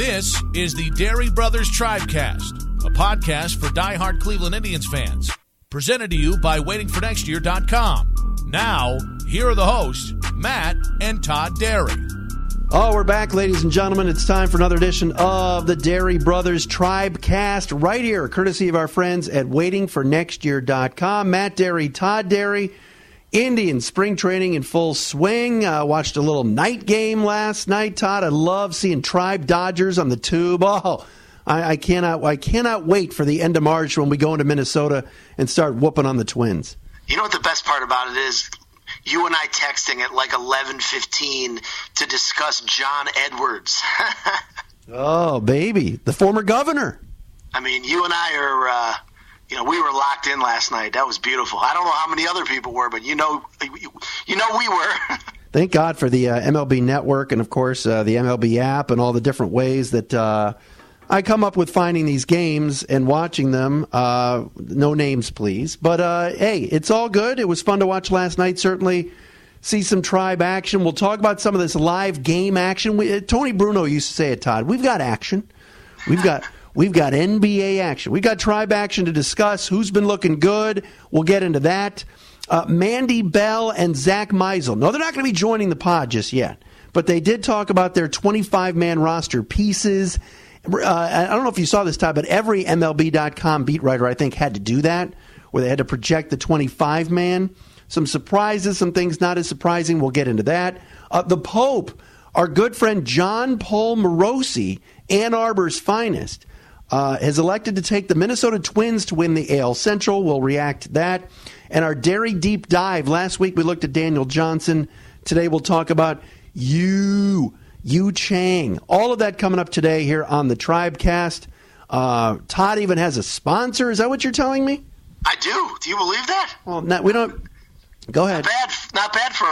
This is the Dery Brothers Tribecast, a podcast for diehard Cleveland Indians fans. Presented to you by WaitingForNextYear.com. Now, here are the hosts, Matt and Todd Dery. Oh, we're back, ladies and gentlemen. It's time for another edition of the Dery Brothers Tribecast right here, courtesy of our friends at WaitingForNextYear.com. Matt Dery, Todd Dery. Indian spring training in full swing. Watched a little night game last night, Todd. I love seeing Tribe Dodgers on the tube. Oh, I cannot wait for the end of March when we go into Minnesota and start whooping on the Twins. You know what the best part about it is? You and I texting at like 11:15 to discuss John Edwards. Oh, baby. The former governor. I mean, you and I are... we were locked in last night. That was beautiful. I don't know how many other people were, but we were. Thank God for the MLB Network and, of course, the MLB app and all the different ways that I come up with finding these games and watching them. No names, please. But, hey, it's all good. It was fun to watch last night, certainly. See some Tribe action. We'll talk about some of this live game action. Tony Bruno used to say it, Todd. We've got action. We've got NBA action. We've got Tribe action to discuss. Who's been looking good? We'll get into that. Mandy Bell and Zach Meisel. No, they're not going to be joining the pod just yet. But they did talk about their 25-man roster pieces. I don't know if you saw this, Todd, but every MLB.com beat writer, I think, had to do that, where they had to project the 25-man. Some surprises, some things not as surprising. We'll get into that. The Pope, our good friend John Paul Morosi, Ann Arbor's finest, has elected to take the Minnesota Twins to win the AL Central. We'll react to that. And our Dery Deep Dive. Last week we looked at Daniel Johnson. Today we'll talk about Yu Chang. All of that coming up today here on the Tribecast. Todd even has a sponsor. Is that what you're telling me? I do. Do you believe that? Well, we don't. Go ahead. Not bad for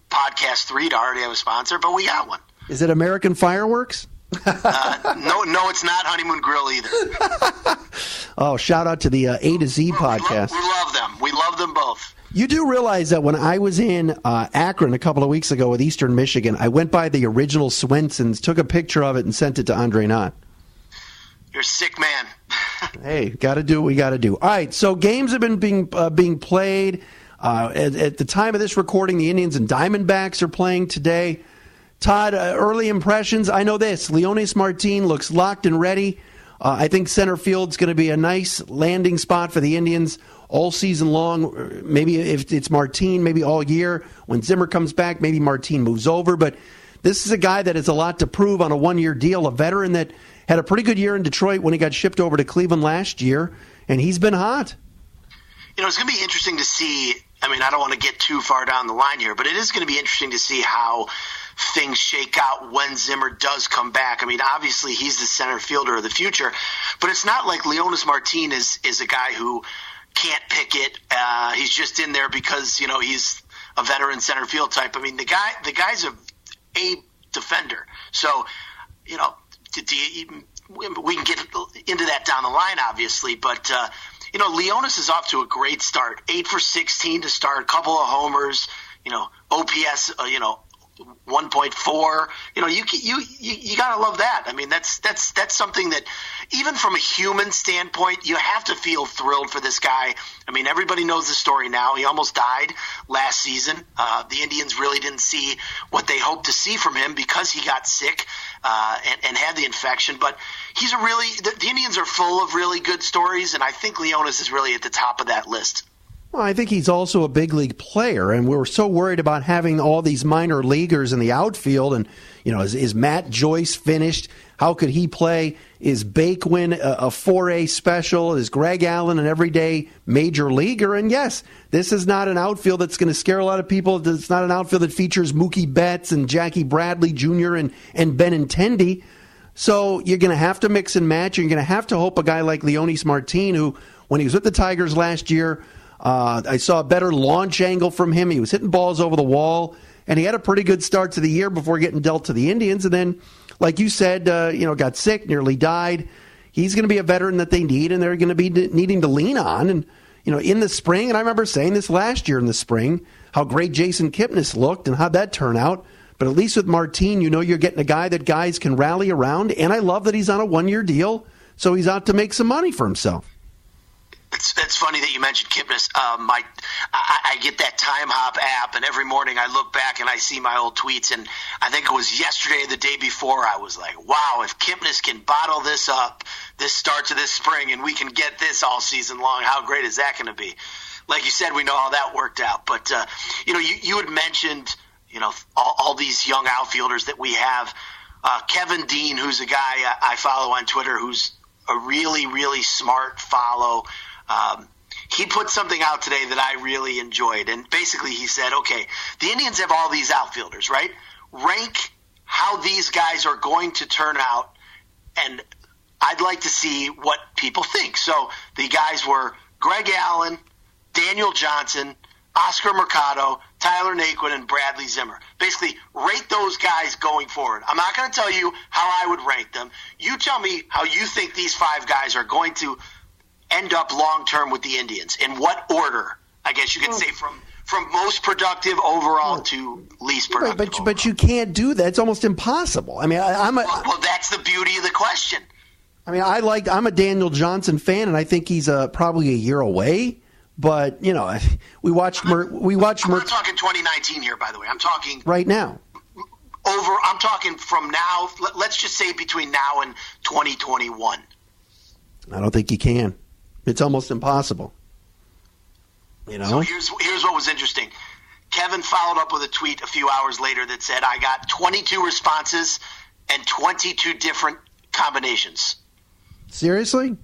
Podcast 3 to already have a sponsor, but we got one. Is it American Fireworks? No, it's not Honeymoon Grill either. Oh, shout out to the A to Z podcast. We love them. We love them both. You do realize that when I was in Akron a couple of weeks ago with Eastern Michigan, I went by the original Swenson's, took a picture of it, and sent it to Andre Knott. You're a sick man. Hey, got to do what we got to do. All right, so games have been being played. At the time of this recording, the Indians and Diamondbacks are playing today. Todd, early impressions. I know this. Leonys Martin looks locked and ready. I think center field's going to be a nice landing spot for the Indians all season long. Maybe if it's Martin, maybe all year. When Zimmer comes back, maybe Martin moves over. But this is a guy that has a lot to prove on a one-year deal, a veteran that had a pretty good year in Detroit when he got shipped over to Cleveland last year, and he's been hot. It's going to be interesting to see. I mean, I don't want to get too far down the line here, but it is going to be interesting to see how things shake out when Zimmer does come back. I mean, obviously he's the center fielder of the future, but it's not like Leonys Martin is a guy who can't pick it. He's just in there because, he's a veteran center field type. I mean, the guy's a defender. So, we can get into that down the line, obviously, but Leonys is off to a great start. 8 for 16 to start, a couple of homers, OPS, 1.4. You gotta love that. I mean, that's something that even from a human standpoint, you have to feel thrilled for this guy. I mean, everybody knows the story now. He almost died last season. The Indians really didn't see what they hoped to see from him because he got sick and had the infection. But he's the Indians are full of really good stories, and I think Leonys is really at the top of that list. Well, I think he's also a big league player, and we were so worried about having all these minor leaguers in the outfield. And, is Matt Joyce finished? How could he play? Is Bakewin a 4A special? Is Greg Allen an everyday major leaguer? And yes, this is not an outfield that's going to scare a lot of people. It's not an outfield that features Mookie Betts and Jackie Bradley Jr. and Benintendi. So you're going to have to mix and match. You're going to have to hope a guy like Leonys Martin, who, when he was with the Tigers last year, I saw a better launch angle from him. He was hitting balls over the wall, and he had a pretty good start to the year before getting dealt to the Indians. And then, like you said, got sick, nearly died. He's going to be a veteran that they need, and they're going to be needing to lean on. And, in the spring, and I remember saying this last year in the spring, how great Jason Kipnis looked and how'd that turn out. But at least with Martin, you're getting a guy that guys can rally around. And I love that he's on a 1-year deal, so he's out to make some money for himself. It's funny that you mentioned Kipnis. I get that Time Hop app, and every morning I look back and I see my old tweets. And I think it was yesterday or the day before, I was like, wow, if Kipnis can bottle this up, this starts of this spring, and we can get this all season long, how great is that going to be? Like you said, we know how that worked out. But, you had mentioned, all these young outfielders that we have. Kevin Dean, who's a guy I follow on Twitter, who's a really, really smart follow. He put something out today that I really enjoyed. And basically he said, okay, the Indians have all these outfielders, right? Rank how these guys are going to turn out, and I'd like to see what people think. So the guys were Greg Allen, Daniel Johnson, Oscar Mercado, Tyler Naquin, and Bradley Zimmer. Basically, rate those guys going forward. I'm not going to tell you how I would rank them. You tell me how you think these 5 guys are going to end up long-term with the Indians. In what order, I guess you could say, from most productive overall to least productive. But you can't do that. It's almost impossible. I mean, well, that's the beauty of the question. I mean, I'm a Daniel Johnson fan, and I think he's probably a year away. But we watched. I'm not talking 2019 here, by the way. I'm talking right now. I'm talking from now. Let's just say between now and 2021. I don't think you can. It's almost impossible. So here's what was interesting. Kevin followed up with a tweet a few hours later that said, I got 22 responses and 22 different combinations. Seriously?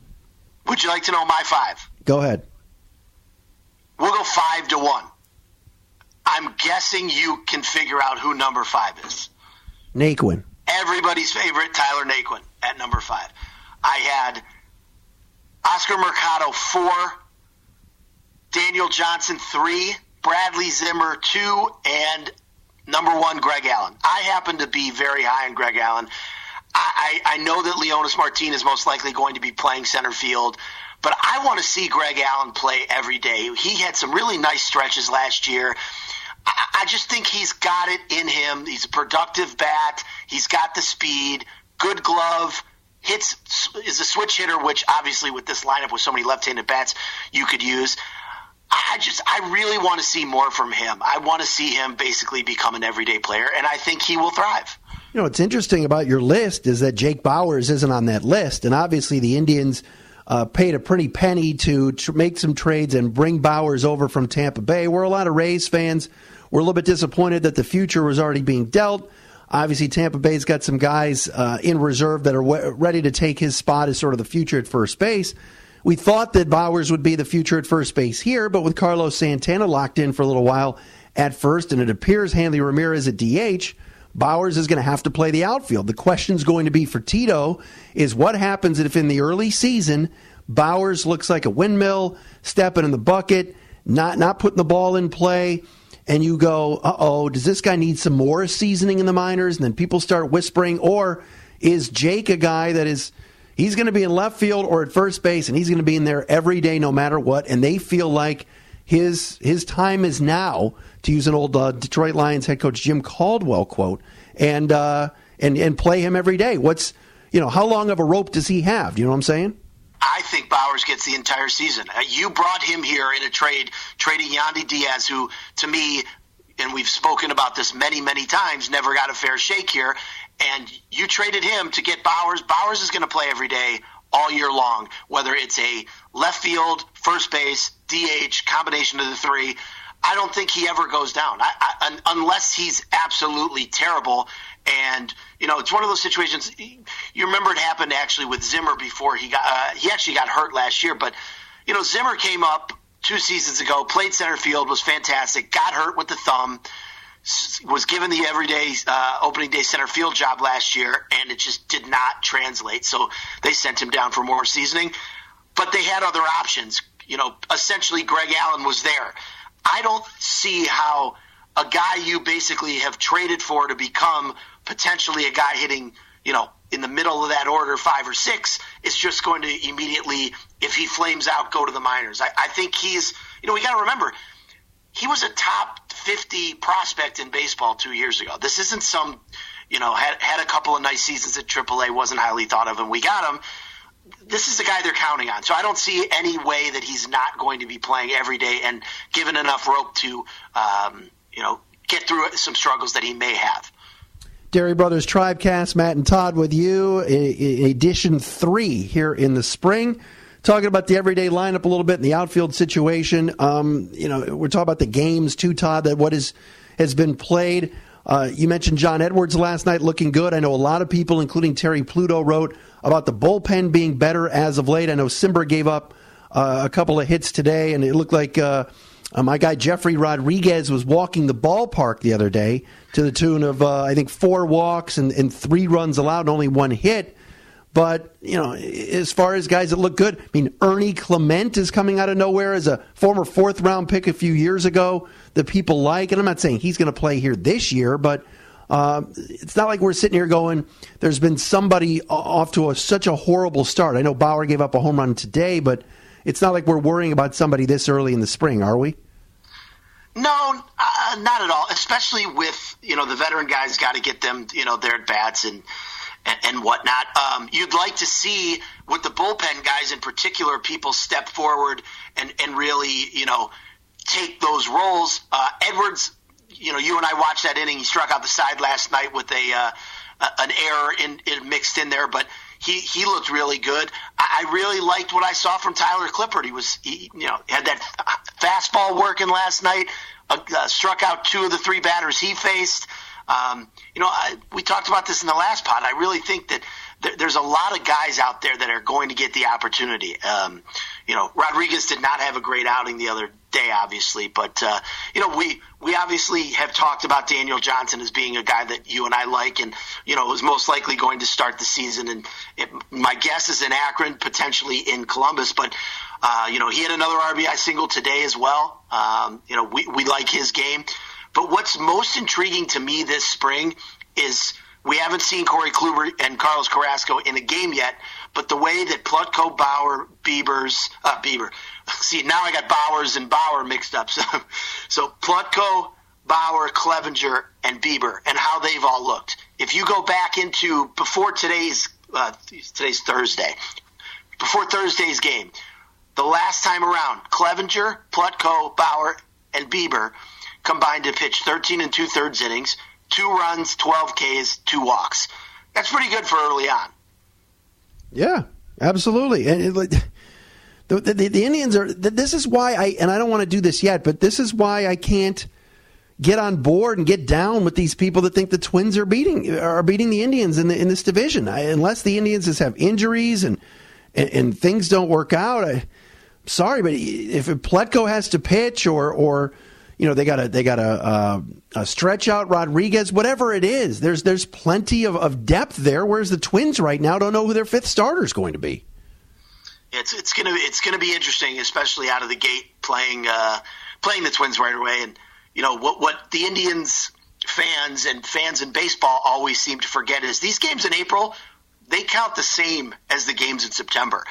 Would you like to know my 5? Go ahead. We'll go 5-1. I'm guessing you can figure out who number 5 is. Naquin. Everybody's favorite, Tyler Naquin, at number 5. I had Oscar Mercado 4, Daniel Johnson 3, Bradley Zimmer 2, and number 1, Greg Allen. I happen to be very high on Greg Allen. I know that Leonys Martin is most likely going to be playing center field, but I want to see Greg Allen play every day. He had some really nice stretches last year. I just think he's got it in him. He's a productive bat. He's got the speed, good glove, is a switch hitter, which obviously with this lineup with so many left-handed bats you could use. I really want to see more from him. I want to see him basically become an everyday player, and I think he will thrive. What's interesting about your list is that Jake Bauers isn't on that list, and obviously the Indians paid a pretty penny to make some trades and bring Bauers over from Tampa Bay. We're a lot of Rays fans. We're a little bit disappointed that the future was already being dealt. Obviously, Tampa Bay's got some guys in reserve that are ready to take his spot as sort of the future at first base. We thought that Bauers would be the future at first base here, but with Carlos Santana locked in for a little while at first, and it appears Hanley Ramirez at DH, Bauers is going to have to play the outfield. The question's going to be for Tito is what happens if in the early season Bauers looks like a windmill, stepping in the bucket, not putting the ball in play, and you go, uh-oh, does this guy need some more seasoning in the minors? And then people start whispering, or is Jake a guy that he's going to be in left field or at first base, and he's going to be in there every day no matter what, and they feel like his time is now, to use an old Detroit Lions head coach Jim Caldwell quote, and play him every day. How long of a rope does he have? Do you know what I'm saying? I think Bauers gets the entire season. You brought him here in a trade, trading Yandy Diaz, who, to me, and we've spoken about this many, many times, never got a fair shake here, and you traded him to get Bauers. Bauers is going to play every day all year long, whether it's a left field, first base, DH, combination of the three. I don't think he ever goes down unless he's absolutely terrible. And, it's one of those situations. You remember it happened actually with Zimmer before he actually got hurt last year. But, Zimmer came up 2 seasons ago, played center field, was fantastic, got hurt with the thumb, was given the everyday opening day center field job last year, and it just did not translate. So they sent him down for more seasoning. But they had other options. Essentially Greg Allen was there. I don't see how a guy you basically have traded for to become potentially a guy hitting, in the middle of that order, 5 or 6, is just going to immediately, if he flames out, go to the minors. I think he's, we got to remember, he was a top 50 prospect in baseball 2 years ago. This isn't some, had a couple of nice seasons at AAA, wasn't highly thought of, and we got him. This is the guy they're counting on. So I don't see any way that he's not going to be playing every day and given enough rope to, get through some struggles that he may have. Dery Brothers Tribecast, Matt and Todd with you, edition 3 here in the spring. Talking about the everyday lineup a little bit in the outfield situation. We're talking about the games too, Todd, that what has been played. You mentioned John Edwards last night looking good. I know a lot of people, including Terry Pluto, wrote about the bullpen being better as of late. I know Simber gave up a couple of hits today, and it looked like my guy Jeffrey Rodriguez was walking the ballpark the other day to the tune of, I think, 4 walks and 3 runs allowed and only 1 hit. But, as far as guys that look good, I mean, Ernie Clement is coming out of nowhere as a former 4th-round pick a few years ago that people like. And I'm not saying he's going to play here this year, but it's not like we're sitting here going, there's been somebody off to such a horrible start. I know Bauer gave up a home run today, but it's not like we're worrying about somebody this early in the spring, are we? No, not at all, especially with, the veteran guys got to get them, their at-bats and whatnot. You'd like to see, with the bullpen guys in particular, people step forward and really, take those roles. Edwards, you and I watched that inning. He struck out the side last night with an error mixed in there, but he looked really good. I really liked what I saw from Tyler Clippard. He had that fastball working last night, struck out 2 of the 3 batters he faced. We talked about this in the last pod. I really think that there's a lot of guys out there that are going to get the opportunity. Rodriguez did not have a great outing the other day, obviously, but we obviously have talked about Daniel Johnson as being a guy that you and I like, and is most likely going to start the season. And my guess is in Akron, potentially in Columbus, but he had another RBI single today as well. We like his game. But what's most intriguing to me this spring is we haven't seen Corey Kluber and Carlos Carrasco in a game yet, but the way that Plutko, Bauer, Bieber. See, now I got Bowers and Bauer mixed up. So Plutko, Bauer, Clevenger, and Bieber, and how they've all looked. If you go back into before today's Thursday, before Thursday's game, the last time around, Clevenger, Plutko, Bauer, and Bieber combined to pitch 13 2/3 innings, 2 runs, 12 Ks, 2 walks. That's pretty good for early on. Yeah, absolutely. And the Indians are. This is why I don't want to do this yet, but this is why I can't get on board and get down with these people that think the Twins are beating the Indians in this division. Unless the Indians just have injuries and things don't work out. Sorry, but if Plutko has to pitch or they got a stretch out Rodriguez, whatever it is. There's plenty of depth there. Whereas the Twins right now don't know who their 5th starter is going to be. It's gonna be interesting, especially out of the gate playing the Twins right away. And what the Indians fans and fans in baseball always seem to forget is these games in April, they count the same as the games in September.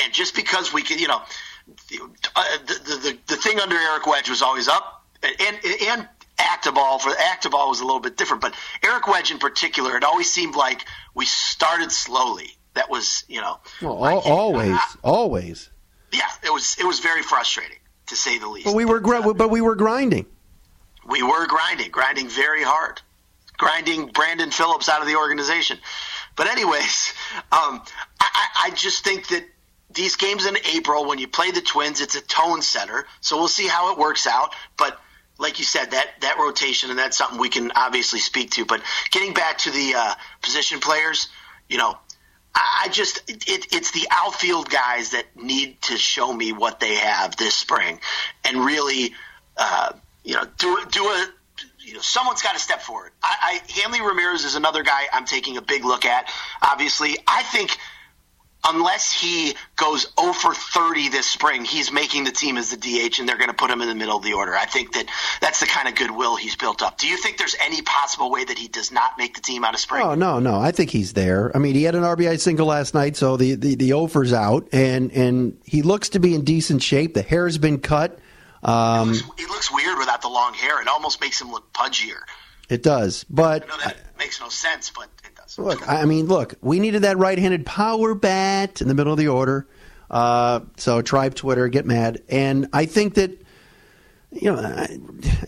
And just because we can, the thing under Eric Wedge was always up. And active ball was a little bit different, but Eric Wedge in particular, it always seemed like we started slowly. That was, always. Yeah, it was very frustrating to say the least. But we were grinding. We were grinding very hard, grinding Brandon Phillips out of the organization. But anyways, I just think that these games in April, when you play the Twins, it's a tone setter. So we'll see how it works out. But like you said, that rotation, and that's something we can obviously speak to. But getting back to the position players, it's the outfield guys that need to show me what they have this spring, and really, someone's got to step forward. Hanley Ramirez is another guy I'm taking a big look at. Obviously, I think unless he goes 0 for 30 this spring, he's making the team as the DH, and they're going to put him in the middle of the order. I think that's the kind of goodwill he's built up. Do you think there's any possible way that he does not make the team out of spring? Oh, no. I think he's there. I mean, he had an RBI single last night, so the offer's out, and he looks to be in decent shape. The hair's been cut. He looks weird without the long hair. It almost makes him look pudgier. It does, but I know that makes no sense, but it does. Look, we needed that right-handed power bat in the middle of the order. So Tribe Twitter, get mad. And I think that,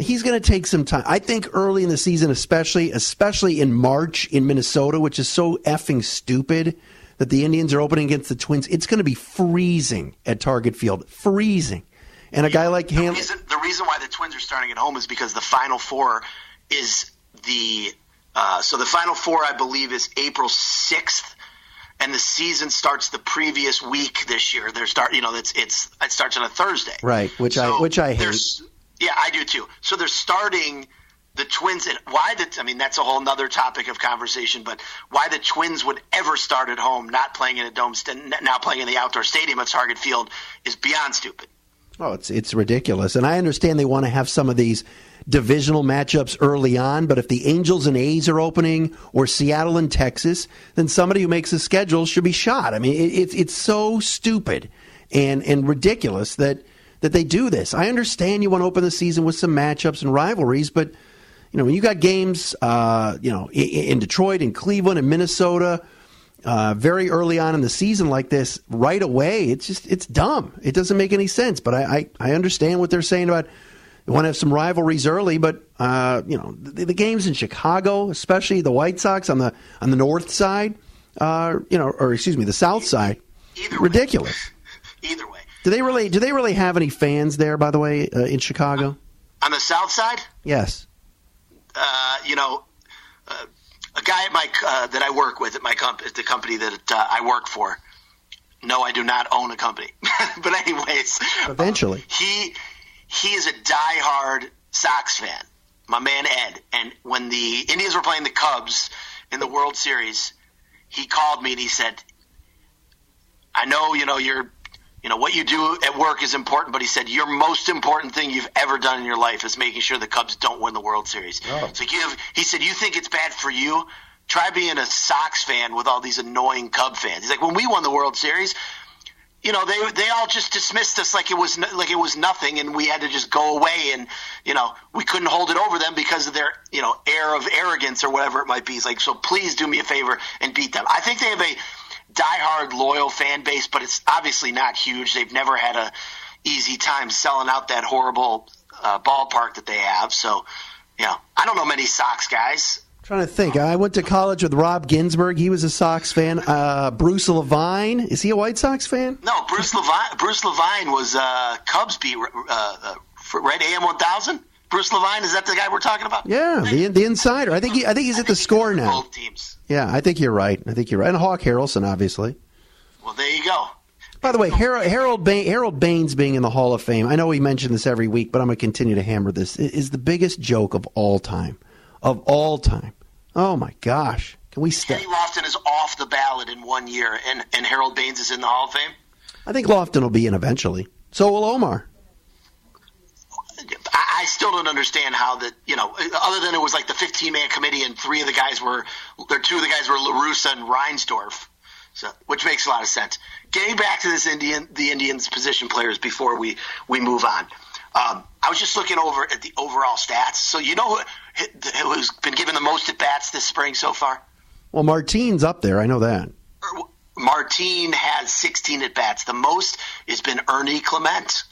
he's going to take some time. I think early in the season, especially in March in Minnesota, which is so effing stupid that the Indians are opening against the Twins, it's going to be freezing at Target Field. Freezing. And a guy like Hanley. The reason why the Twins are starting at home is because the Final Four is the Final Four, I believe, is April 6th. And the season starts the previous week this year. It starts on a Thursday, right? Which I hate. Yeah, I do too. So they're starting the Twins, and that's a whole nother topic of conversation. But why the Twins would ever start at home, not playing in a dome, now playing in the outdoor stadium at Target Field, is beyond stupid. Oh, it's ridiculous, and I understand they want to have some of these divisional matchups early on, but if the Angels and A's are opening, or Seattle and Texas, then somebody who makes a schedule should be shot. I mean, it's so stupid and ridiculous that they do this. I understand you want to open the season with some matchups and rivalries, but when you got games, in Detroit and Cleveland and Minnesota, very early on in the season like this, right away, it's dumb. It doesn't make any sense. But I understand what they're saying about they want to have some rivalries early, but the games in Chicago, especially the White Sox on the north side, the south side, ridiculous. Either way. Do they really have any fans there? By the way, in Chicago, on the south side? Yes. A guy at that I work with at the company that I work for. No, I do not own a company. But anyways, eventually, he is a diehard Sox fan. My man Ed. And when the Indians were playing the Cubs in the World Series, he called me and he said, "I know, you're." What you do at work is important, but he said, your most important thing you've ever done in your life is making sure the Cubs don't win the World Series. Oh. So he said, you think it's bad for you? Try being a Sox fan with all these annoying Cub fans. He's like, when we won the World Series, they all just dismissed us like it was nothing, and we had to just go away, and we couldn't hold it over them because of their air of arrogance or whatever it might be. He's like, so please do me a favor and beat them. I think they have a diehard loyal fan base, but it's obviously not huge. They've never had a easy time selling out that horrible ballpark that they have. So, I don't know many Sox guys. I'm trying to think. I went to college with Rob Ginsburg. He was a Sox fan. Bruce Levine, is he a White Sox fan? No, Bruce Levine was Cubs beat right AM 1000. Bruce Levine, is that the guy we're talking about? Yeah, the insider. I think he's at the Score now. Both teams. Yeah, I think you're right. And Hawk Harrelson, obviously. Well, there you go. By the way, Harold Baines being in the Hall of Fame, I know we mention this every week, but I'm going to continue to hammer this, is the biggest joke of all time. Of all time. Oh, my gosh. Can we stop? Kenny Lofton is off the ballot in 1 year, and Harold Baines is in the Hall of Fame? I think Lofton will be in eventually. So will Omar. I still don't understand how that, other than it was like the 15-man committee and two of the guys were La Russa and Reinsdorf, so, which makes a lot of sense. Getting back to the Indians position players before we move on. I was just looking over at the overall stats. So who's been given the most at-bats this spring so far? Well, Martine's up there. I know that. Martine has 16 at-bats. The most has been Ernie Clement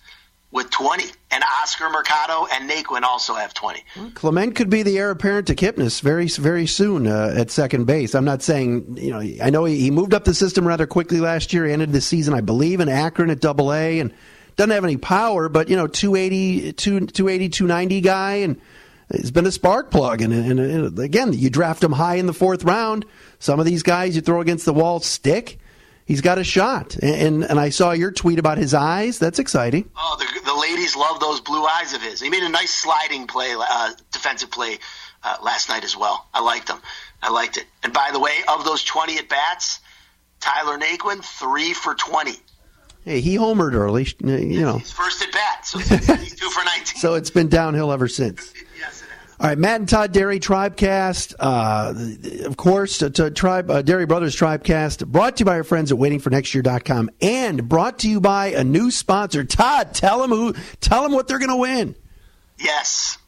with 20, and Oscar Mercado and Naquin also have 20. Well, Clement could be the heir apparent to Kipnis very, very soon at second base. I'm not saying, I know he moved up the system rather quickly last year. He ended the season, I believe, in Akron at Double-A, and doesn't have any power, but 280, 290 guy, and he's been a spark plug. And again, you draft him high in the fourth round. Some of these guys you throw against the wall stick. He's got a shot. And I saw your tweet about his eyes. That's exciting. Oh, the ladies love those blue eyes of his. He made a nice sliding play, defensive play last night as well. I liked him. I liked it. And by the way, of those 20 at-bats, Tyler Naquin, 3 for 20. Hey, he homered early, His first at-bat, so he's 2 for 19. So it's been downhill ever since. Yes, it has. All right, Matt and Todd, Dery Tribecast, of course, Dery Brothers Tribecast, brought to you by our friends at waitingfornextyear.com, and brought to you by a new sponsor. Todd, tell them what they're going to win. Yes.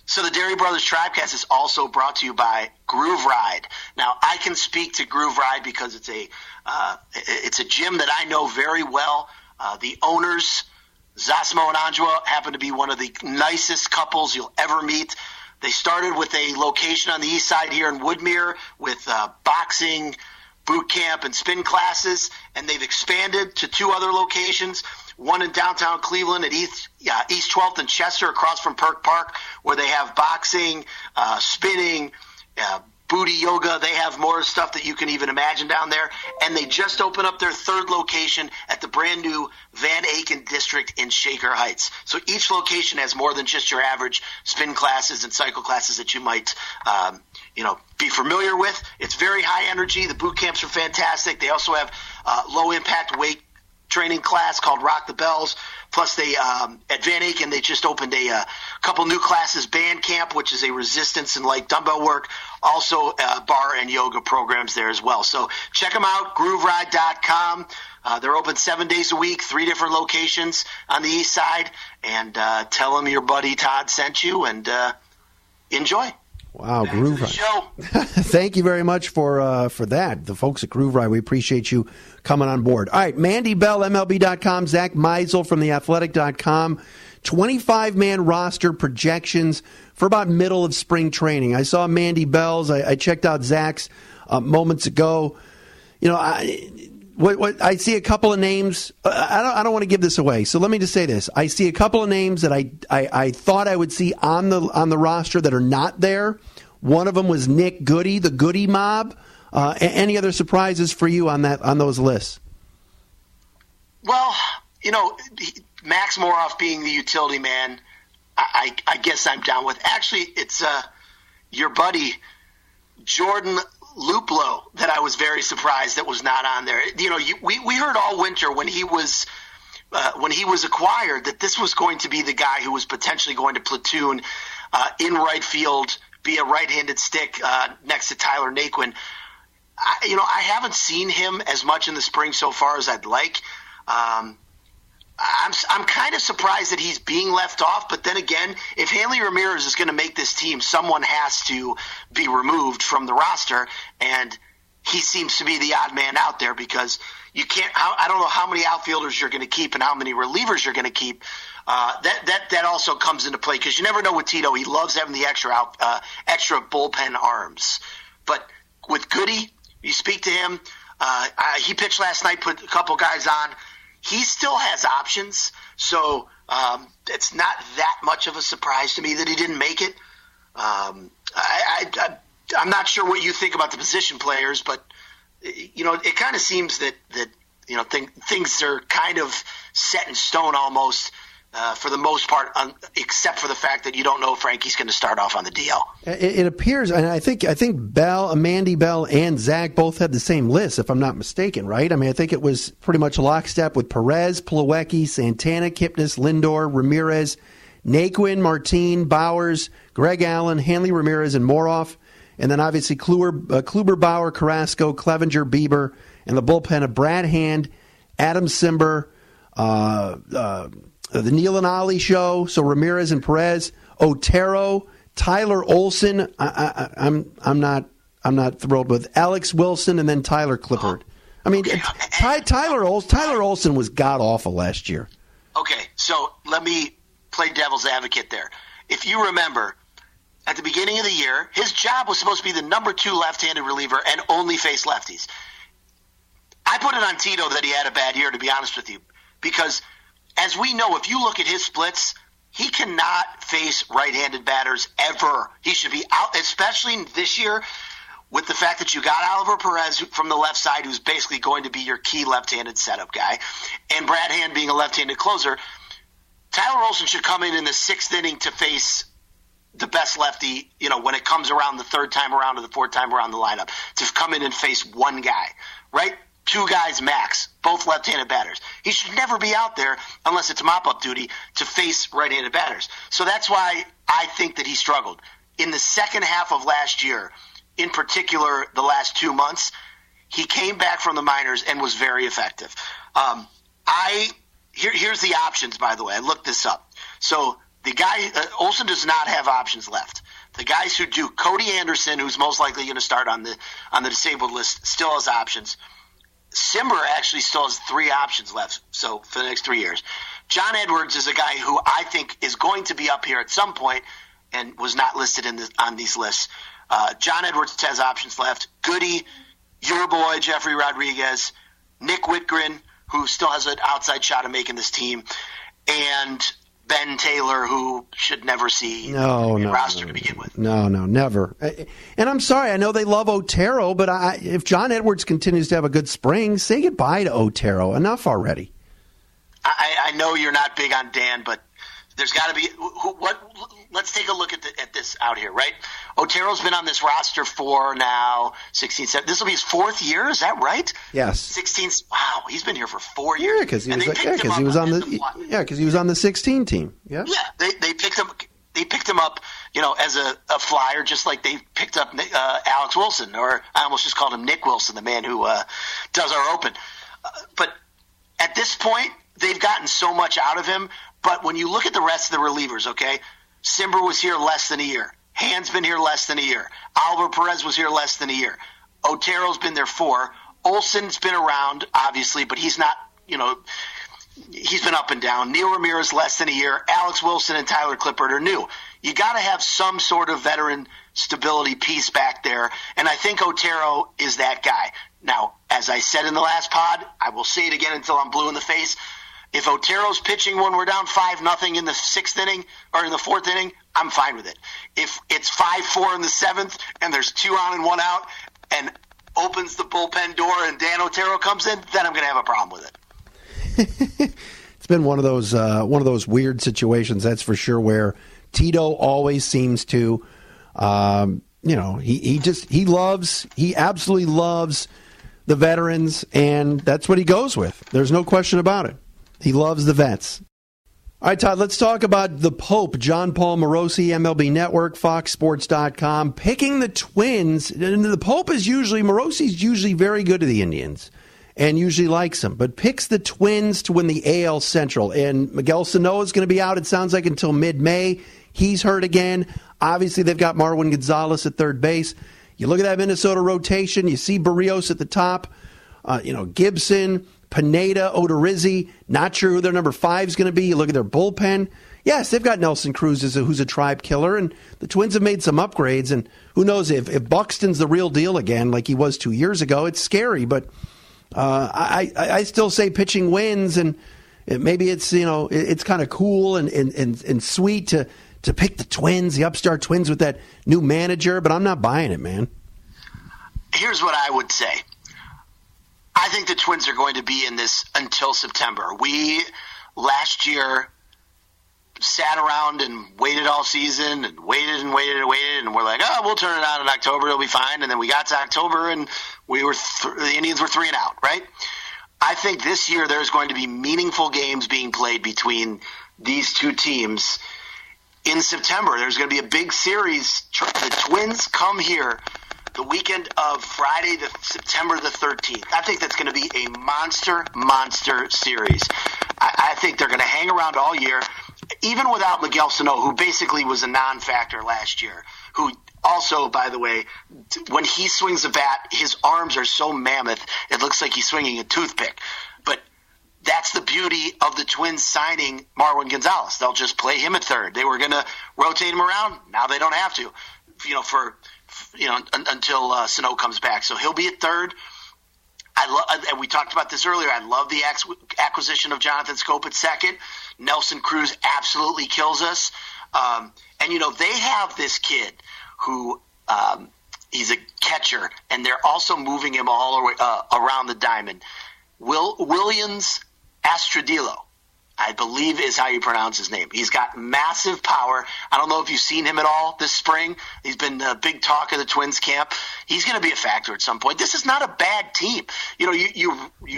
So the Dery Brothers Tribecast is also brought to you by Groove Ride. Now, I can speak to Groove Ride because it's a gym that I know very well. The owners, Zosimo and Anjua, happen to be one of the nicest couples you'll ever meet. They started with a location on the east side here in Woodmere with boxing, boot camp, and spin classes, and they've expanded to 2 other locations, one in downtown Cleveland at East 12th and Chester across from Perk Park, where they have boxing, spinning, booty yoga. They have more stuff that you can even imagine down there. And they just opened up their 3rd location at the brand new Van Aken district in Shaker Heights. So each location has more than just your average spin classes and cycle classes that you might, be familiar with. It's very high energy. The boot camps are fantastic. They also have low impact weight training class called Rock the Bells. Plus, they at Van Aken, they just opened a couple new classes, band camp, which is a resistance and light dumbbell work. Also, bar and yoga programs there as well. So check them out, grooveride.com. They're open 7 days a week, 3 different locations on the east side. And tell them your buddy Todd sent you, and enjoy. Wow, Groove Ride. Show. Thank you very much for that. The folks at Groove Ride, we appreciate you coming on board. All right, Mandy Bell, MLB.com, Zach Meisel from theathletic.com. 25-man roster projections for about middle of spring training. I saw Mandy Bell's. I checked out Zach's moments ago. I see a couple of names. I don't want to give this away, so let me just say this. I see a couple of names that I thought I would see on the roster that are not there. One of them was Nick Goody, the Goody Mob. Any other surprises for you on those lists? Well, Max Moroff being the utility man, I guess I'm down with. Actually, it's your buddy Jordan Luplow that I was very surprised that was not on there. We heard all winter when he was acquired that this was going to be the guy who was potentially going to platoon in right field, be a right-handed stick next to Tyler Naquin. I haven't seen him as much in the spring so far as I'd like. I'm kind of surprised that he's being left off, but then again, if Hanley Ramirez is going to make this team, someone has to be removed from the roster, and he seems to be the odd man out there because you can't. I don't know how many outfielders you're going to keep and how many relievers you're going to keep. That also comes into play because you never know with Tito. He loves having the extra bullpen arms, but with Goody, you speak to him. He pitched last night, put a couple guys on. He still has options, so it's not that much of a surprise to me that he didn't make it. I'm not sure what you think about the position players, but it kind of seems that things are kind of set in stone almost for the most part, except for the fact that you don't know if Frankie's going to start off on the DL. It appears, and I think Bell, Mandy Bell, and Zach both had the same list, if I'm not mistaken, right? I mean, I think it was pretty much lockstep with Perez, Plawecki, Santana, Kipnis, Lindor, Ramirez, Naquin, Martin, Bowers, Greg Allen, Hanley Ramirez, and Moroff. And then obviously Kluber, Bauer, Carrasco, Clevenger, Bieber, and the bullpen of Brad Hand, Adam Simber, the Neil and Ollie show, so Ramirez and Perez, Otero, Tyler Olson. I'm not thrilled with Alex Wilson, and then Tyler Clippard. I mean, Tyler Olson was god awful last year. Okay, so let me play devil's advocate there. If you remember, at the beginning of the year, his job was supposed to be the number 2 left-handed reliever and only face lefties. I put it on Tito that he had a bad year, to be honest with you, because as we know, if you look at his splits, he cannot face right-handed batters ever. He should be out, especially this year with the fact that you got Oliver Perez from the left side, who's basically going to be your key left-handed setup guy, and Brad Hand being a left-handed closer. Tyler Olson should come in the 6th inning to face the best lefty, when it comes around the 3rd time around or the 4th time around the lineup, to come in and face one guy, right? 2 guys max, both left-handed batters. He should never be out there unless it's mop-up duty to face right-handed batters. So that's why I think that he struggled. in the second half of last year, in particular the last 2 months, he came back from the minors and was very effective. Here's the options, by the way. I looked this up. So the guy, Olsen does not have options left. The guys who do, Cody Anderson, who's most likely going to start on the disabled list, still has options. Simber actually still has 3 options left, so for the next 3 years. John Edwards is a guy who I think is going to be up here at some point and was not listed on these lists. John Edwards has options left. Goody, your boy, Jeffrey Rodriguez, Nick Whitgren, who still has an outside shot of making this team, and Ben Taylor, who should never see a roster to begin with. No, never. And I'm sorry, I know they love Otero, but if John Edwards continues to have a good spring, say goodbye to Otero. Enough already. I know you're not big on Dan, but there's got to be let's take a look at this out here, right? Otero's been on this roster for now 16, 17. This will be his 4th year, is that right? Yes. 16. Wow, he's been here for 4 years. Yeah, because he was on the 16 team. Yeah. Yeah, they picked him. They picked him up, as a flyer, just like they picked up Alex Wilson, or I almost just called him Nick Wilson, the man who does our open. But at this point, they've gotten so much out of him. But when you look at the rest of the relievers, okay, Simber was here less than a year. Hand's been here less than a year. Oliver Perez was here less than a year. Otero's been there 4. Olsen's been around, obviously, but he's not, he's been up and down. Neil Ramirez less than a year. Alex Wilson and Tyler Clippard are new. You got to have some sort of veteran stability piece back there, and I think Otero is that guy. Now, as I said in the last pod, I will say it again until I'm blue in the face. If Otero's pitching when we're down 5-0 in the 6th inning or in the 4th inning, I'm fine with it. If it's 5-4 in the 7th and there's 2 on and 1 out and opens the bullpen door and Dan Otero comes in, then I'm going to have a problem with it. It's been one of those weird situations, that's for sure, where Tito always seems to, he absolutely loves the veterans, and that's what he goes with. There's no question about it. He loves the vets. All right, Todd, let's talk about the Pope, John Paul Morosi, MLB Network, FoxSports.com, picking the Twins. And the Pope Morosi's usually very good to the Indians and usually likes them, but picks the Twins to win the AL Central. And Miguel Sano is going to be out, it sounds like, until mid-May. He's hurt again. Obviously, they've got Marwin Gonzalez at third base. You look at that Minnesota rotation, you see Barrios at the top, Gibson, Pineda, Odorizzi, not sure who their number 5 is going to be. You look at their bullpen. Yes, they've got Nelson Cruz who's a tribe killer, and the Twins have made some upgrades. And who knows, if Buxton's the real deal again, like he was 2 years ago, it's scary. But I still say pitching wins, and maybe it's it's kind of cool and sweet to pick the Twins, the upstart Twins with that new manager. But I'm not buying it, man. Here's what I would say. I think the Twins are going to be in this until September. We, last year, sat around and waited all season and waited, and we're like, oh, we'll turn it on in October, it'll be fine. And then we got to October, and the Indians were 3 and out, right? I think this year there's going to be meaningful games being played between these two teams in September. There's going to be a big series. The Twins come here the weekend of Friday, September the 13th. I think that's going to be a monster series. I think they're going to hang around all year, even without Miguel Sano, who basically was a non-factor last year, who also, by the way, when he swings the bat, his arms are so mammoth, it looks like he's swinging a toothpick. But that's the beauty of the Twins signing Marwin Gonzalez. They'll just play him at third. They were going to rotate him around. Now they don't have to, until Sano comes back. So he'll be at third. And we talked about this earlier. I love the acquisition of Jonathan Scope at second. Nelson Cruz absolutely kills us. And they have this kid who he's a catcher, and they're also moving him all the way, around the diamond. Williams Astrodillo, I believe is how you pronounce his name. He's got massive power. I don't know if you've seen him at all this spring. He's been the big talk of the Twins camp. He's going to be a factor at some point. This is not a bad team.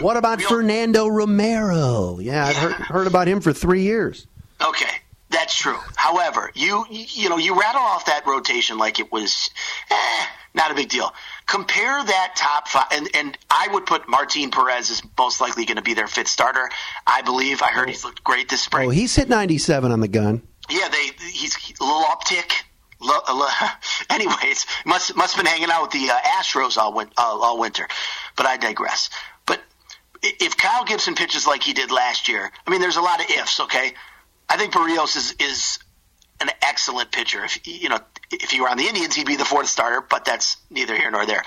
What about Fernando Romero? Yeah, I've heard about him for 3 years. Okay, that's true. However, you rattle off that rotation like it was not a big deal. Compare that top five, and I would put Martin Perez is most likely going to be their fifth starter. I believe. I heard he's looked great this spring. Oh, he's hit 97 on the gun. Yeah, he's a little uptick. Anyways, must have been hanging out with the Astros all winter. But I digress. But if Kyle Gibson pitches like he did last year, I mean, there's a lot of ifs. Okay, I think Barrios is an excellent pitcher. If he were on the Indians, he'd be the fourth starter. But that's neither here nor there.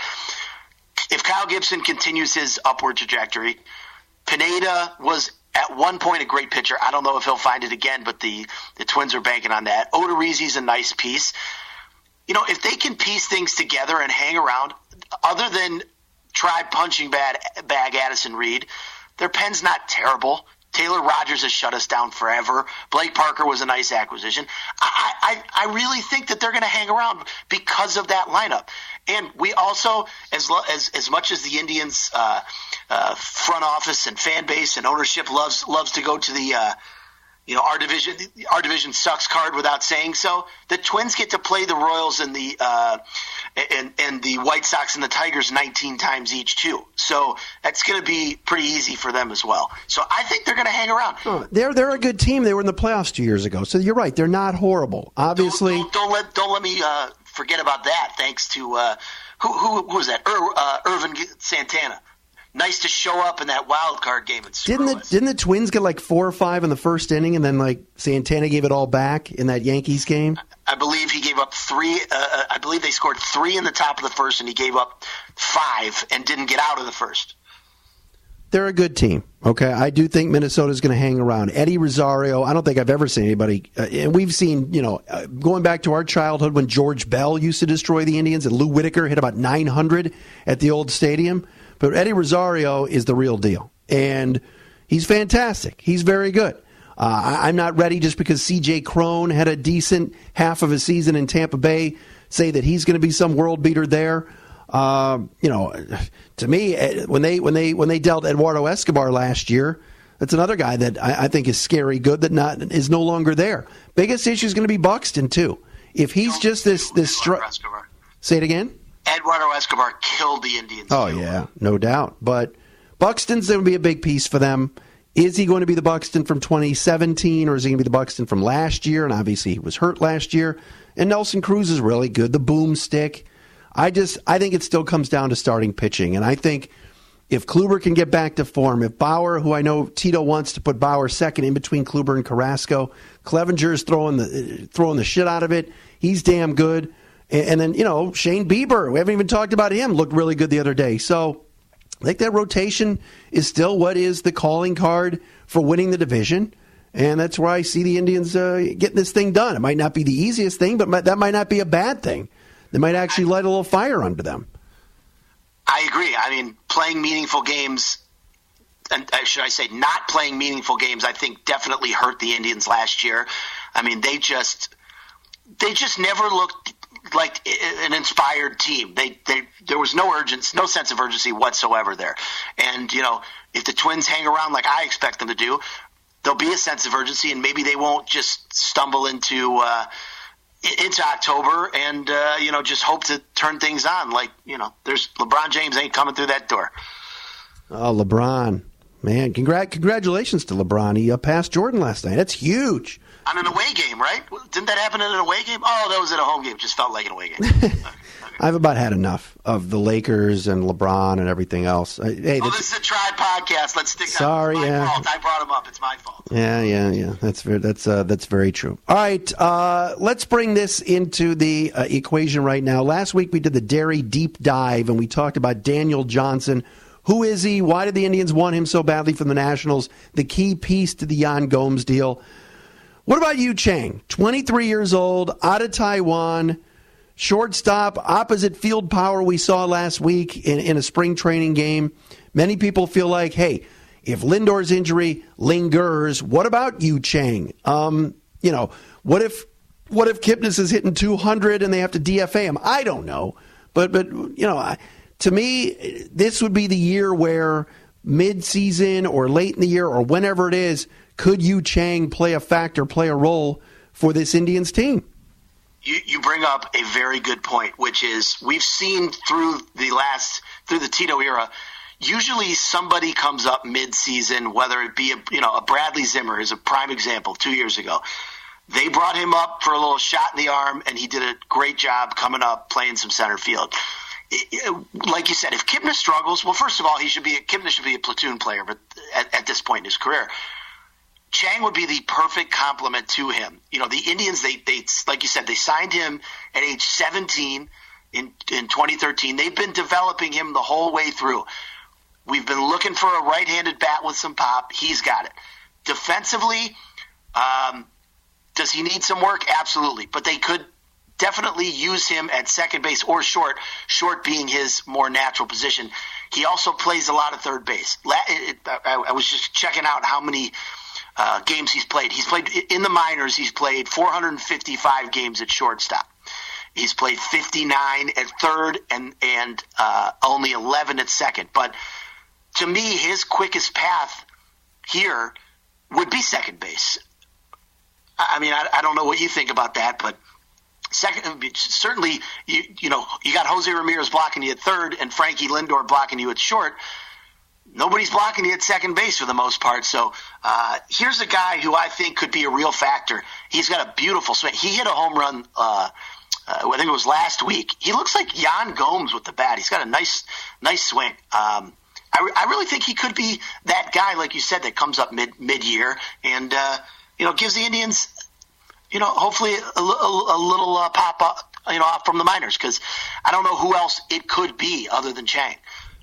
If Kyle Gibson continues his upward trajectory, Pineda was at one point a great pitcher. I don't know if he'll find it again, but the Twins are banking on that. Odorizzi's a nice piece. If they can piece things together and hang around, other than try punching bag Addison Reed, their pen's not terrible. Taylor Rogers has shut us down forever. Blake Parker was a nice acquisition. I really think that they're going to hang around because of that lineup. And we also, as much as the Indians front office and fan base and ownership loves to go to the our division sucks card without saying so, the Twins get to play the Royals and the White Sox and the Tigers 19 times each too. So that's going to be pretty easy for them as well. So I think they're going to hang around. Oh, they're a good team. They were in the playoffs 2 years ago. So you're right. They're not horrible. Obviously, don't let me forget about that. Thanks to who was that? Irvin Santana. Nice to show up in that wild card game and didn't the Twins get like 4 or 5 in the first inning, and then like Santana gave it all back in that Yankees game? I believe he gave up 3. I believe they scored 3 in the top of the first, and he gave up 5 and didn't get out of the first. They're a good team. Okay, I do think Minnesota's going to hang around. Eddie Rosario, I don't think I've ever seen anybody, and we've seen, going back to our childhood when George Bell used to destroy the Indians and Lou Whitaker hit about 900 at the old stadium. But Eddie Rosario is the real deal, and he's fantastic. He's very good. I'm not ready just because C.J. Cron had a decent half of a season in Tampa Bay, say that he's going to be some world beater there. To me, when they dealt Eduardo Escobar last year, that's another guy that I think is scary good that is no longer there. Biggest issue is going to be Buxton too. If he's just this say it again. Eduardo Escobar killed the Indians. Oh, yeah, no doubt. But Buxton's going to be a big piece for them. Is he going to be the Buxton from 2017, or is he going to be the Buxton from last year? And obviously he was hurt last year. And Nelson Cruz is really good. The boomstick. I think it still comes down to starting pitching. And I think if Kluber can get back to form, if Bauer, who I know Tito wants to put Bauer second in between Kluber and Carrasco, Clevenger's throwing the shit out of it. He's damn good. And then, Shane Bieber, we haven't even talked about him, looked really good the other day. So I think that rotation is still what is the calling card for winning the division. And that's where I see the Indians getting this thing done. It might not be the easiest thing, but that might not be a bad thing. They might actually light a little fire under them. I agree. I mean, playing meaningful games, and should I say not playing meaningful games, I think definitely hurt the Indians last year. I mean, they just never looked like an inspired team. There was no sense of urgency whatsoever there. And if the Twins hang around like I expect them to do, there'll be a sense of urgency, and maybe they won't just stumble into October and just hope to turn things on. Like there's LeBron James ain't coming through that door. Oh, LeBron, man! Congratulations to LeBron. He passed Jordan last night. That's huge. On an away game, right? Didn't that happen in an away game? Oh, that was at a home game. It just felt like an away game. Okay. I've about had enough of the Lakers and LeBron and everything else. This is a Tribe podcast. Let's stick. Sorry, it's my fault. I brought him up. It's my fault. Yeah. That's very true. All right, let's bring this into the equation right now. Last week we did the Dery deep dive, and we talked about Daniel Johnson. Who is he? Why did the Indians want him so badly from the Nationals? The key piece to the Yan Gomes deal. What about Yu Chang? 23 years old, out of Taiwan, shortstop, opposite field power we saw last week in a spring training game. Many people feel like, hey, if Lindor's injury lingers, what about Yu Chang? What if Kipnis is hitting 200 and they have to DFA him? I don't know. But to me, this would be the year where mid-season or late in the year or whenever it is, could Yu Chang play a factor, play a role for this Indians team. You bring up a very good point, which is we've seen through the Tito era, usually somebody comes up mid-season, whether it be a Bradley Zimmer is a prime example 2 years ago. They brought him up for a little shot in the arm, and he did a great job coming up, playing some center field. Like you said, if Kipnis struggles, well, first of all, Kipnis should be a platoon player, but at this point in his career. Chang would be the perfect complement to him. The Indians, they like you said, they signed him at age 17 in 2013. They've been developing him the whole way through. We've been looking for a right-handed bat with some pop. He's got it. Defensively, does he need some work? Absolutely. But they could definitely use him at second base or short being his more natural position. He also plays a lot of third base. I was just checking out how many games he's played. He's played in the minors. He's played 455 games at shortstop. He's played 59 at third and only 11 at second. But to me, his quickest path here would be second base. I mean, I don't know what you think about that, but second, certainly, you got Jose Ramirez blocking you at third and Frankie Lindor blocking you at short. Nobody's blocking you at second base for the most part. So here's a guy who I think could be a real factor. He's got a beautiful swing. He hit a home run, I think it was last week. He looks like Yan Gomes with the bat. He's got a nice swing. I really think he could be that guy, like you said, that comes up mid-year and gives the Indians, hopefully a little pop up, off from the minors, because I don't know who else it could be other than Chang.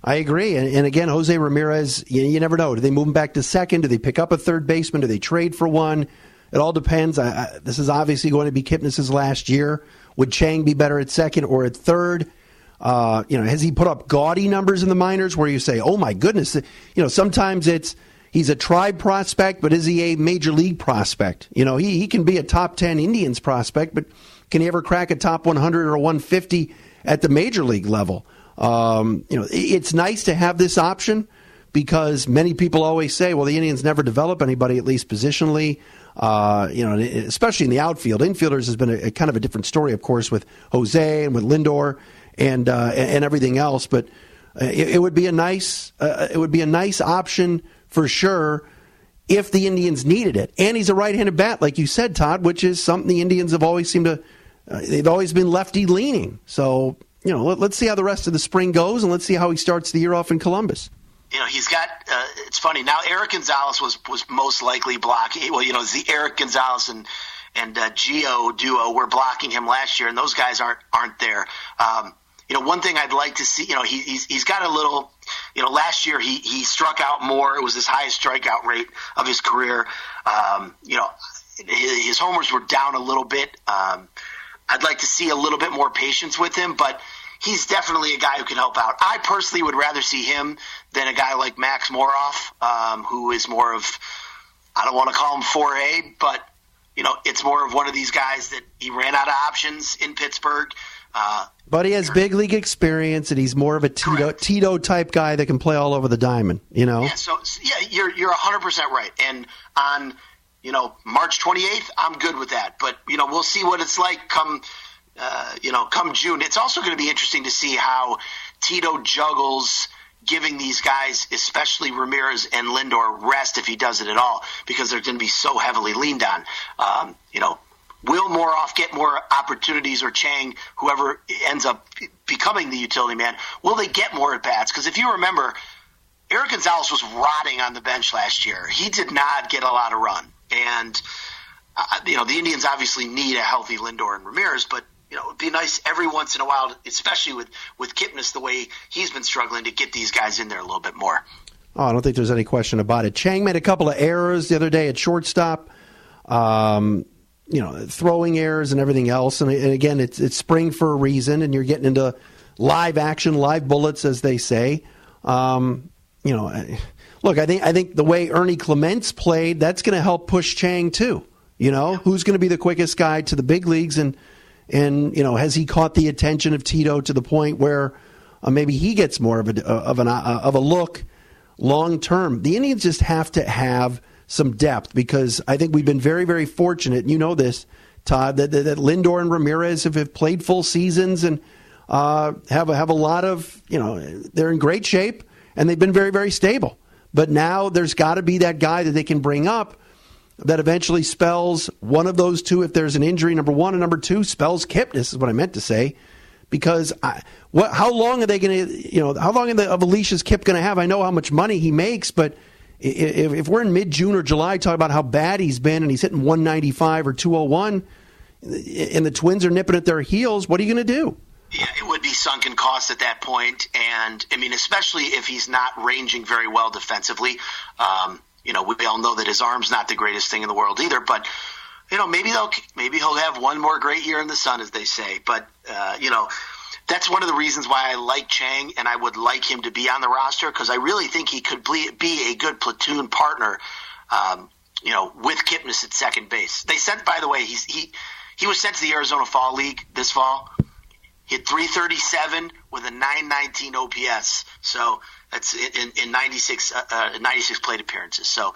I agree. And again, Jose Ramirez, you never know. Do they move him back to second? Do they pick up a third baseman? Do they trade for one? It all depends. This is obviously going to be Kipnis' last year. Would Chang be better at second or at third? Has he put up gaudy numbers in the minors where you say, oh, my goodness? Sometimes he's a tribe prospect, but is he a major league prospect? He can be a top 10 Indians prospect, but can he ever crack a top 100 or 150 at the major league level? It's nice to have this option because many people always say, well, the Indians never develop anybody, at least positionally, especially in the outfield. Infielders has been a kind of a different story, of course, with Jose and with Lindor and everything else. But it would be a nice option for sure if the Indians needed it. And he's a right-handed bat, like you said, Todd, which is something the Indians have always they've always been lefty leaning. So, let's see how the rest of the spring goes, and let's see how he starts the year off in Columbus. He's got. It's funny now. Eric Gonzalez was most likely blocking. Well, the Eric Gonzalez and Gio duo were blocking him last year, and those guys aren't there. One thing I'd like to see. He's got a little. Last year he struck out more. It was his highest strikeout rate of his career. His homers were down a little bit. I'd like to see a little bit more patience with him, but he's definitely a guy who can help out. I personally would rather see him than a guy like Max Moroff, who is more of, I don't want to call him 4A, but, it's more of one of these guys that he ran out of options in Pittsburgh. But he has big league experience, and he's more of a Tito type guy that can play all over the diamond, Yeah, you're 100% right. And on March 28th, I'm good with that. But, we'll see what it's like come June. It's also going to be interesting to see how Tito juggles giving these guys, especially Ramirez and Lindor, rest if he does it at all, because they're going to be so heavily leaned on. Will Moroff get more opportunities, or Chang, whoever ends up becoming the utility man, will they get more at-bats? Because if you remember, Eric Gonzalez was rotting on the bench last year. He did not get a lot of run. And, the Indians obviously need a healthy Lindor and Ramirez, but, it would be nice every once in a while, especially with Kipnis, the way he's been struggling, to get these guys in there a little bit more. Oh, I don't think there's any question about it. Chang made a couple of errors the other day at shortstop, throwing errors and everything else. And again, it's spring for a reason, and you're getting into live action, live bullets, as they say. Look, I think the way Ernie Clements played, that's going to help push Chang too. Who's going to be the quickest guy to the big leagues, and has he caught the attention of Tito to the point where maybe he gets more of a look long term? The Indians just have to have some depth, because I think we've been very, very fortunate, and this, Todd, that Lindor and Ramirez have played full seasons and have a lot of, they're in great shape and they've been very, very stable. But now there's got to be that guy that they can bring up that eventually spells one of those two if there's an injury, number one, and number two, spells Kipnis, is what I meant to say. Because how long are they going to, how long of a leash is Kip going to have? I know how much money he makes, but if we're in mid-June or July talking about how bad he's been and he's hitting 195 or 201 and the Twins are nipping at their heels, what are you going to do? Yeah, it would be sunken cost at that point. And, I mean, especially if he's not ranging very well defensively. We all know that his arm's not the greatest thing in the world either. But, maybe he'll have one more great year in the sun, as they say. But, that's one of the reasons why I like Chang and I would like him to be on the roster because I really think he could be a good platoon partner, with Kipnis at second base. They sent, by the way, he was sent to the Arizona Fall League this fall. He hit 337 with a 919 OPS. So that's in 96 plate appearances. So,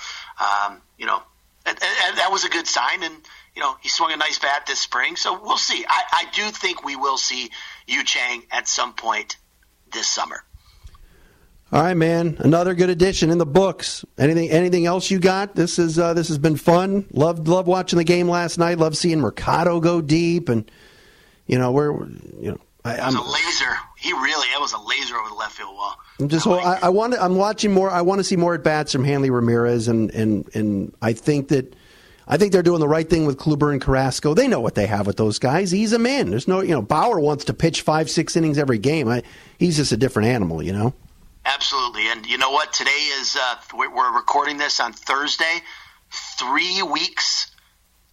that was a good sign. And, he swung a nice bat this spring. So we'll see. I do think we will see Yu Chang at some point this summer. All right, man. Another good addition in the books. Anything else you got? This has been fun. Loved watching the game last night. Loved seeing Mercado go deep, and it was a laser. It was a laser over the left field wall. I'm watching more. I want to see more at bats from Hanley Ramirez, and I think they're doing the right thing with Kluber and Carrasco. They know what they have with those guys. Ease them in. There's no, Bauer wants to pitch 5-6 innings every game. He's just a different animal, Absolutely. And you know what? Today is, we're recording this on Thursday, 3 weeks,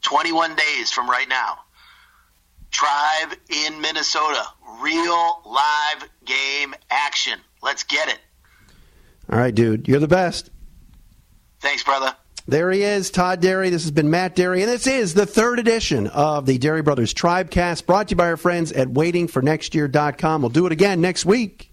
21 days from right now. Tribe in Minnesota. Real live game action. Let's get it. All right, dude. You're the best. Thanks, brother. There he is, Todd Dery. This has been Matt Dery, and this is the third edition of the Dery Brothers Tribecast, brought to you by our friends at waitingfornextyear.com. We'll do it again next week.